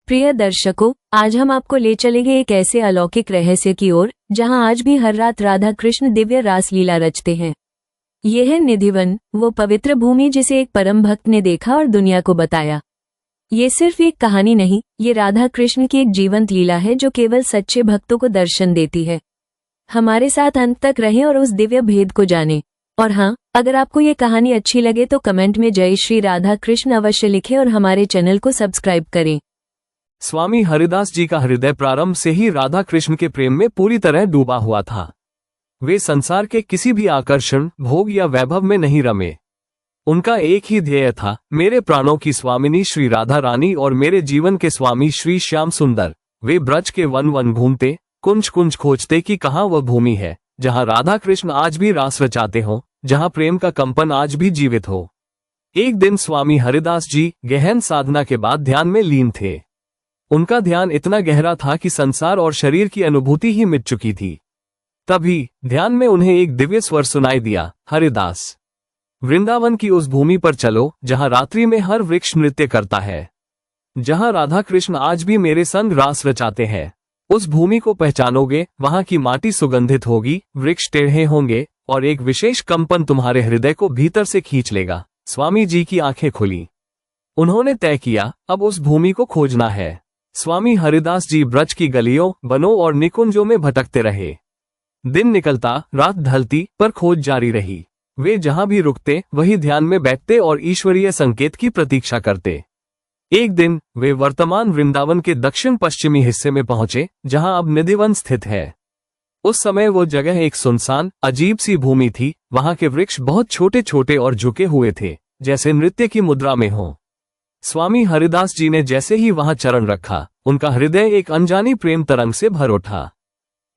प्रिय दर्शकों, आज हम आपको ले चलेंगे एक ऐसे अलौकिक रहस्य की ओर जहां आज भी हर रात राधा कृष्ण दिव्य रास लीला रचते हैं। यह है निधिवन, वो पवित्र भूमि जिसे एक परम भक्त ने देखा और दुनिया को बताया। ये सिर्फ एक कहानी नहीं, ये राधा कृष्ण की एक जीवंत लीला है जो केवल सच्चे भक्तों को दर्शन देती है। हमारे साथ अंत तक रहें और उस दिव्य भेद को जानें। और हाँ, अगर आपको ये कहानी अच्छी लगे तो कमेंट में जय श्री राधा कृष्ण अवश्य लिखें और हमारे चैनल को सब्सक्राइब करें। स्वामी हरिदास जी का हृदय प्रारंभ से ही राधा कृष्ण के प्रेम में पूरी तरह डूबा हुआ था। वे संसार के किसी भी आकर्षण, भोग या वैभव में नहीं रमे। उनका एक ही ध्येय था, मेरे प्राणों की स्वामिनी श्री राधा रानी और मेरे जीवन के स्वामी श्री श्याम सुंदर। वे ब्रज के वन वन घूमते, कुंज कुंज खोजते कि कहाँ वह भूमि है जहाँ राधा कृष्ण आज भी रास रचाते हों, जहाँ प्रेम का कंपन आज भी जीवित हो। एक दिन स्वामी हरिदास जी गहन साधना के बाद ध्यान में लीन थे। उनका ध्यान इतना गहरा था कि संसार और शरीर की अनुभूति ही मिट चुकी थी। तभी ध्यान में उन्हें एक दिव्य स्वर सुनाई दिया, हरिदास, वृंदावन की उस भूमि पर चलो जहां रात्रि में हर वृक्ष नृत्य करता है, जहां राधा कृष्ण आज भी मेरे संग रास रचाते हैं। उस भूमि को पहचानोगे, वहां की माटी सुगंधित होगी, वृक्ष टेढ़े होंगे और एक विशेष कंपन तुम्हारे हृदय को भीतर से खींच लेगा। स्वामी जी की आंखें खुली। उन्होंने तय किया, अब उस भूमि को खोजना है। स्वामी हरिदास जी ब्रज की गलियों, वनों और निकुंजों में भटकते रहे। दिन निकलता, रात ढलती, पर खोज जारी रही। वे जहां भी रुकते वही ध्यान में बैठते और ईश्वरीय संकेत की प्रतीक्षा करते। एक दिन वे वर्तमान वृंदावन के दक्षिण पश्चिमी हिस्से में पहुंचे, जहां अब निधिवन स्थित है। उस समय वो जगह एक सुनसान, अजीब सी भूमि थी। वहां के वृक्ष बहुत छोटे छोटे और झुके हुए थे, जैसे नृत्य की मुद्रा में हों। स्वामी हरिदास जी ने जैसे ही वहां चरण रखा, उनका हृदय एक अनजानी प्रेम तरंग से भर उठा।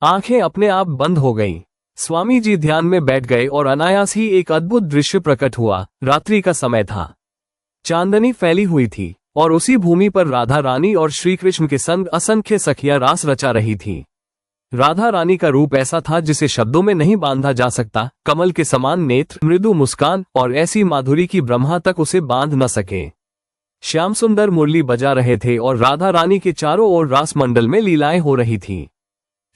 आंखें अपने आप बंद हो गईं। स्वामी जी ध्यान में बैठ गए और अनायास ही एक अद्भुत दृश्य प्रकट हुआ। रात्रि का समय था, चांदनी फैली हुई थी और उसी भूमि पर राधा रानी और श्री कृष्ण के संग असंख्य सखियां रास रचा रही थीं। राधा रानी का रूप ऐसा था जिसे शब्दों में नहीं बांधा जा सकता। कमल के समान नेत्र, मृदु मुस्कान और ऐसी माधुरी की ब्रह्मा तक उसे बांध न सके। श्याम सुंदर मुरली बजा रहे थे और राधा रानी के चारों ओर रास मंडल में लीलाएं हो रही थीं।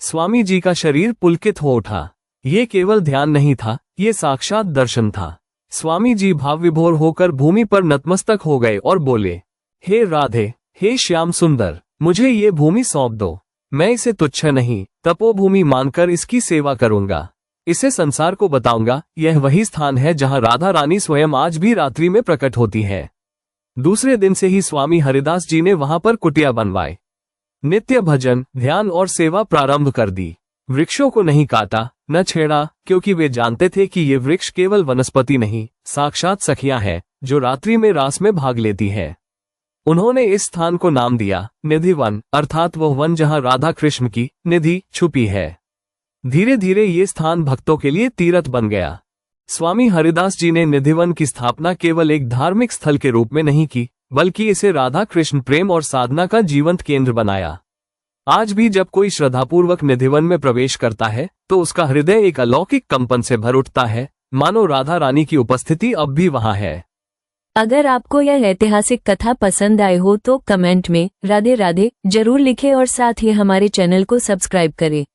स्वामी जी का शरीर पुलकित हो उठा। ये केवल ध्यान नहीं था, ये साक्षात दर्शन था। स्वामी जी भाव विभोर होकर भूमि पर नतमस्तक हो गए और बोले, हे राधे, हे श्याम सुंदर, मुझे ये भूमि सौंप दो। मैं इसे तुच्छ नहीं, तपोभूमि मानकर इसकी सेवा करूंगा। इसे संसार को बताऊंगा, यह वही स्थान है जहां राधा रानी स्वयं आज भी रात्रि में प्रकट होती है। दूसरे दिन से ही स्वामी हरिदास जी ने वहां पर कुटिया बनवाए। नित्य भजन, ध्यान और सेवा प्रारंभ कर दी। वृक्षों को नहीं काटा, न छेड़ा, क्योंकि वे जानते थे कि ये वृक्ष केवल वनस्पति नहीं, साक्षात सखियां हैं जो रात्रि में रास में भाग लेती है। उन्होंने इस स्थान को नाम दिया निधिवन, अर्थात वह वन जहां राधा कृष्ण की निधि छुपी है। धीरे धीरे ये स्थान भक्तों के लिए तीर्थ बन गया। स्वामी हरिदास जी ने निधिवन की स्थापना केवल एक धार्मिक स्थल के रूप में नहीं की, बल्कि इसे राधा कृष्ण प्रेम और साधना का जीवंत केंद्र बनाया। आज भी जब कोई श्रद्धापूर्वक निधिवन में प्रवेश करता है तो उसका हृदय एक अलौकिक कंपन से भर उठता है, मानो राधा रानी की उपस्थिति अब भी वहां है। अगर आपको यह ऐतिहासिक कथा पसंद आए हो तो कमेंट में राधे राधे जरूर लिखें और साथ ही हमारे चैनल को सब्सक्राइब करें।